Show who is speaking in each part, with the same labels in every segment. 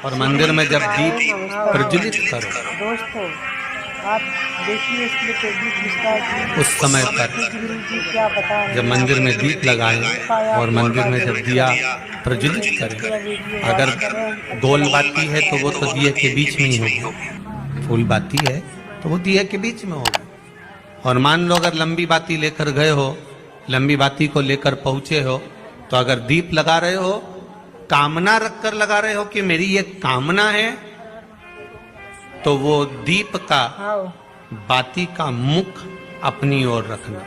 Speaker 1: और मंदिर में जब दीप प्रज्वलित करो
Speaker 2: दोस्तों, आप देखिए इसमें तो दीप लिखता है कि
Speaker 1: उस समय पर
Speaker 2: गुरु जी क्या बता रहे
Speaker 1: जब
Speaker 2: हैं।
Speaker 1: मंदिर में दीप लगाएं और मंदिर में जब दिया प्रज्वलित करें, अगर गोल बाती है तो वो तो दिए के बीच में ही होगी, फूल बाती है तो वो दिए के बीच में होगी। और मान लो अगर लंबी बाती लेकर गए हो, लंबी बाती को लेकर पहुंचे हो, तो अगर दीप लगा रहे हो, कामना रखकर लगा रहे हो कि मेरी ये कामना है, तो वो दीप का बाती का मुख अपनी ओर रखना,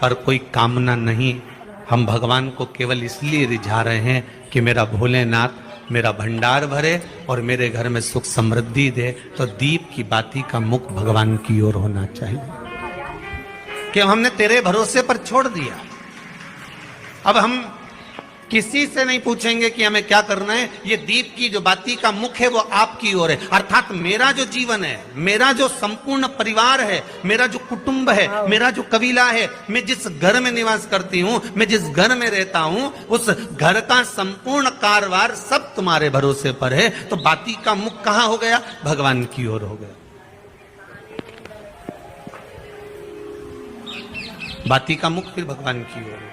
Speaker 1: पर कोई कामना नहीं। हम भगवान को केवल इसलिए रिझा रहे हैं कि मेरा भोलेनाथ मेरा भंडार भरे और मेरे घर में सुख समृद्धि दे। तो दीप की बाती का मुख भगवान की ओर होना चाहिए कि हमने तेरे भरोसे पर छोड़ दिया। अब हम किसी से नहीं पूछेंगे कि हमें क्या करना है। ये दीप की जो बाती का मुख है वो आपकी ओर है, अर्थात मेरा जो जीवन है, मेरा जो संपूर्ण परिवार है, मेरा जो कुटुंब है, मेरा जो कबीला है, मैं जिस घर में निवास करती हूं, मैं जिस घर में रहता हूं, उस घर का संपूर्ण कारभार सब तुम्हारे भरोसे पर है। तो बाती का मुख कहां हो गया? भगवान की ओर हो गया। बाती का मुख फिर भगवान की ओर।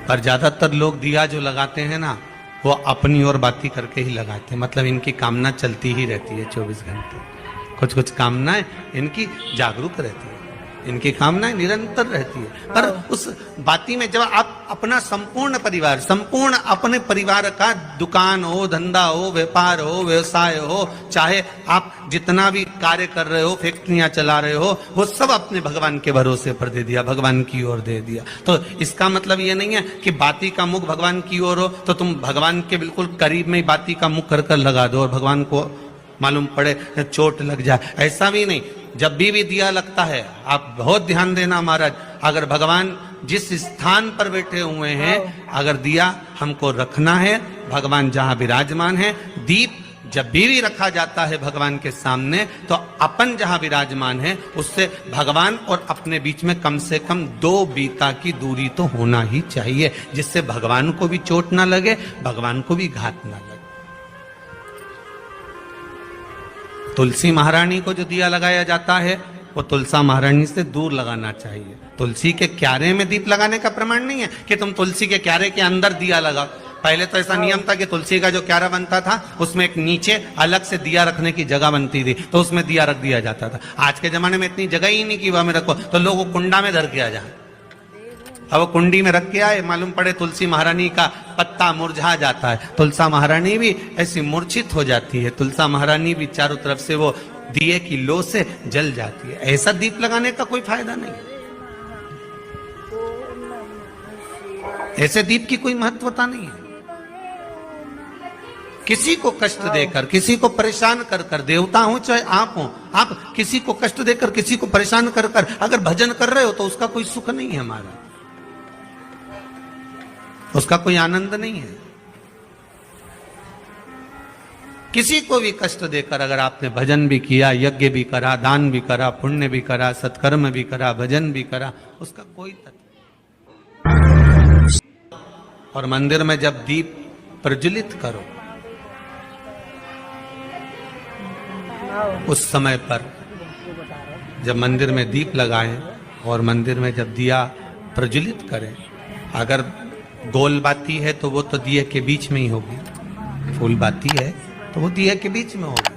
Speaker 1: पर ज्यादातर लोग दिया जो लगाते हैं ना, वो अपनी ओर बाती करके ही लगाते हैं। मतलब इनकी कामना चलती ही रहती है 24 घंटे। कुछ कुछ कामनाएं इनकी जागरूक रहती है, इनकी कामनाएं निरंतर रहती है। पर उस बाती में जब आप अपना संपूर्ण परिवार, संपूर्ण अपने परिवार का दुकान हो, धंधा हो, व्यापार हो, व्यवसाय हो, चाहे आप जितना भी कार्य कर रहे हो, फैक्ट्रियां चला रहे हो, वो सब अपने भगवान के भरोसे पर दे दिया, भगवान की ओर दे दिया। तो इसका मतलब ये नहीं है कि बाती का मुख भगवान की ओर हो तो तुम भगवान के बिल्कुल करीब में ही बाती का मुख कर लगा दो और भगवान को मालूम पड़े चोट लग जाए, ऐसा भी नहीं। जब भी दिया लगता है, आप बहुत ध्यान देना महाराज, अगर भगवान जिस स्थान पर बैठे हुए हैं, अगर दिया हमको रखना है, भगवान जहां विराजमान है, दीप जब भी रखा जाता है भगवान के सामने, तो अपन जहां विराजमान है उससे भगवान और अपने बीच में कम से कम 2 बीता की दूरी तो होना ही चाहिए, जिससे भगवान को भी चोट ना लगे, भगवान को भी घात ना लगे। तुलसी महारानी को जो दिया लगाया जाता है वो तुलसा महारानी से दूर लगाना चाहिए। तुलसी के क्यारे में दीप लगाने का प्रमाण नहीं है कि तुम तुलसी के क्यारे के अंदर दिया लगाओ। पहले तो ऐसा नियम था कि तुलसी का जो क्यारा बनता था उसमें एक नीचे अलग से दिया रखने की जगह बनती थी, तो उसमें दिया रख दिया जाता था। आज के जमाने में इतनी जगह ही नहीं कि वह में रखो, तो लोग वो कुंडा में धर के आ जाए। अब वो कुंडी में रख के आए, मालूम पड़े तुलसी महारानी का पत्ता मुरझा जाता है, तुलसा महारानी भी ऐसी मूर्छित हो जाती है, तुलसा महारानी भी चारों तरफ से वो दिए की लो से जल जाती है। ऐसा दीप लगाने का कोई फायदा नहीं, ऐसे दीप की कोई महत्वता नहीं है। किसी को कष्ट देकर, किसी को परेशान कर कर, देवता हो चाहे आप हो, आप किसी को कष्ट देकर, किसी को परेशान कर कर अगर भजन कर रहे हो तो उसका कोई सुख नहीं है हमारा, उसका कोई आनंद नहीं है। किसी को भी कष्ट देकर अगर आपने भजन भी किया, यज्ञ भी करा, दान भी करा, पुण्य भी करा, सत्कर्म भी करा, भजन भी करा, उसका कोई तत्व। और मंदिर में जब दीप प्रज्वलित करो, उस समय पर जब मंदिर में दीप लगाएं और मंदिर में जब दिया प्रज्वलित करें, अगर गोल बाती है तो वो तो दिए के बीच में ही होगी, फूल बाती है तो वो दिए के बीच में होगी।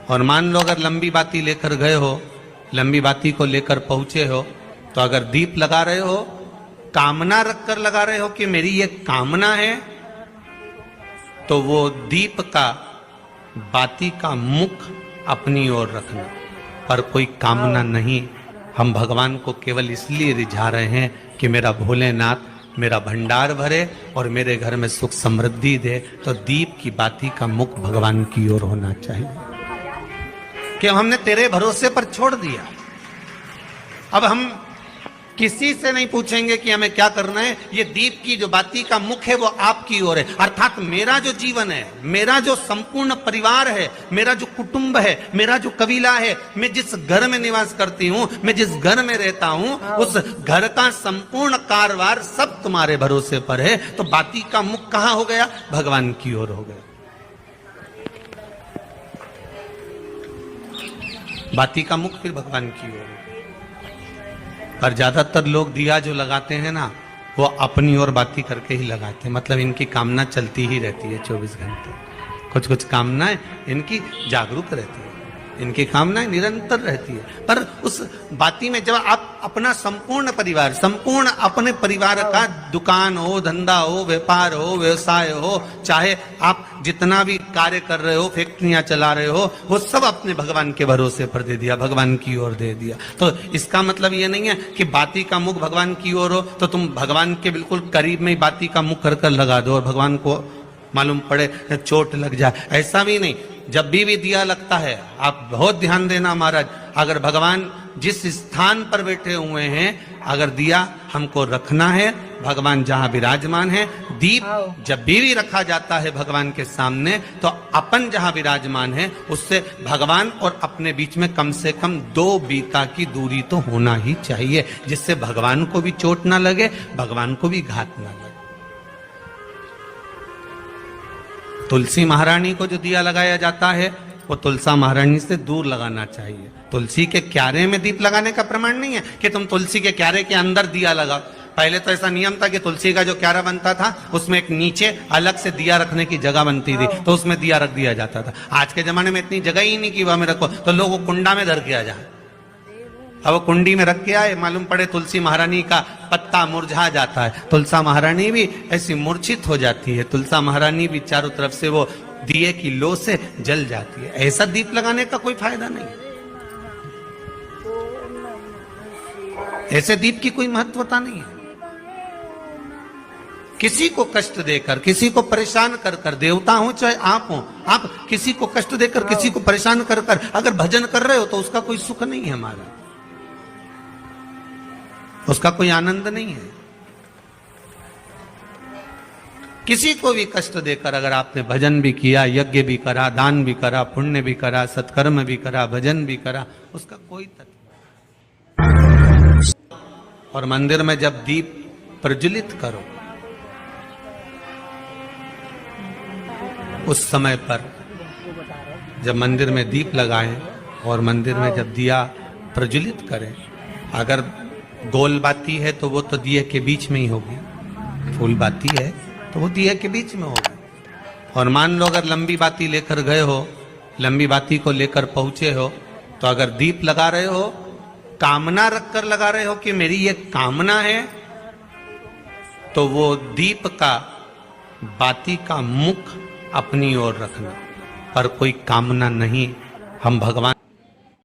Speaker 1: और मान लो अगर लंबी बाती लेकर गए हो, लंबी बाती को लेकर पहुंचे हो, तो अगर दीप लगा रहे हो, कामना रखकर लगा रहे हो कि मेरी ये कामना है, तो वो दीप का बाती का मुख अपनी ओर रखना, पर कोई कामना नहीं। हम भगवान को केवल इसलिए रिझा रहे हैं कि मेरा भोलेनाथ मेरा भंडार भरे और मेरे घर में सुख समृद्धि दे। तो दीप की बाती का मुख भगवान की ओर होना चाहिए कि हमने तेरे भरोसे पर छोड़ दिया। अब हम किसी से नहीं पूछेंगे कि हमें क्या करना है। ये दीप की जो बाती का मुख है वो आपकी ओर है, अर्थात मेरा जो जीवन है, मेरा जो संपूर्ण परिवार है, मेरा जो कुटुंब है, मेरा जो कबीला है, मैं जिस घर में निवास करती हूं, मैं जिस घर में रहता हूं, उस घर का संपूर्ण कारभार सब तुम्हारे भरोसे पर है। तो बाती का मुख कहां हो गया? भगवान की ओर हो गया। बाती का मुख फिर भगवान की ओर। पर ज्यादातर लोग दिया जो लगाते हैं ना, वो अपनी ओर बाती करके ही लगाते हैं। मतलब इनकी कामना चलती ही रहती है 24 घंटे। कुछ कुछ कामनाएं इनकी जागरूक रहती है, इनकी कामनाएं निरंतर रहती है। पर उस बाती में जब आप अपना संपूर्ण परिवार, संपूर्ण अपने परिवार का, दुकान हो, धंधा हो, व्यापार हो, व्यवसाय हो, चाहे आप जितना भी कार्य कर रहे हो, फैक्ट्रियां चला रहे हो, वो सब अपने भगवान के भरोसे पर दे दिया, भगवान की ओर दे दिया। तो इसका मतलब ये नहीं है कि बाती का मुख भगवान की ओर हो तो तुम भगवान के बिल्कुल करीब में ही बाती का मुख कर लगा दो और भगवान को मालूम पड़े चोट लग जाए, ऐसा भी नहीं। जब भी दिया लगता है, आप बहुत ध्यान देना महाराज, अगर भगवान जिस स्थान पर बैठे हुए हैं, अगर दिया हमको रखना है, भगवान जहां विराजमान है, दीप जब भी रखा जाता है भगवान के सामने, तो अपन जहां विराजमान है उससे भगवान और अपने बीच में कम से कम 2 बीता की दूरी तो होना ही चाहिए, जिससे भगवान को भी चोट ना लगे, भगवान को भी घात ना लगे। तुलसी महारानी को जो दिया लगाया जाता है वो तुलसा महारानी से दूर लगाना चाहिए। तुलसी के क्यारे में दीप लगाने का प्रमाण नहीं है कि तुम तुलसी के क्यारे के अंदर दिया लगाओ। पहले तो ऐसा नियम था कि तुलसी का जो क्यारा बनता था उसमें एक नीचे अलग से दिया रखने की जगह बनती थी, तो उसमें दिया रख दिया जाता था। आज के जमाने में इतनी जगह ही नहीं कि वह में रखो, तो लोग वो कुंडा में धर के आ जाए। अब वो कुंडी में रख के आए, मालूम पड़े तुलसी महारानी का पत्ता मुरझा जाता है, तुलसा महारानी भी ऐसी मूर्छित हो जाती है, तुलसा महारानी भी चारों तरफ से वो दिए की लो से जल जाती है। ऐसा दीप लगाने का कोई फायदा नहीं, ऐसे दीप की कोई महत्वता नहीं है। किसी को कष्ट देकर, किसी को परेशान कर कर, देवता हो चाहे आप हो, आप किसी को कष्ट देकर, किसी को परेशान कर कर अगर भजन कर रहे हो तो उसका कोई सुख नहीं है हमारा, उसका कोई आनंद नहीं है। किसी को भी कष्ट देकर अगर आपने भजन भी किया, यज्ञ भी करा, दान भी करा, पुण्य भी करा, सत्कर्म भी करा, भजन भी करा, उसका कोई तत्व। और मंदिर में जब दीप प्रज्वलित करो, उस समय पर जब मंदिर में दीप लगाएं और मंदिर में जब दिया प्रज्वलित करें, अगर गोल बाती है तो वो तो दिए के बीच में ही होगी, फूल बाती है तो वो दिए के बीच में होगी। और मान लो अगर लंबी बाती लेकर गए हो, लंबी बाती को लेकर पहुंचे हो, तो अगर दीप लगा रहे हो, कामना रखकर लगा रहे हो कि मेरी ये कामना है, तो वो दीप का, बाती का मुख अपनी ओर रखना, पर कोई कामना नहीं। हम भगवान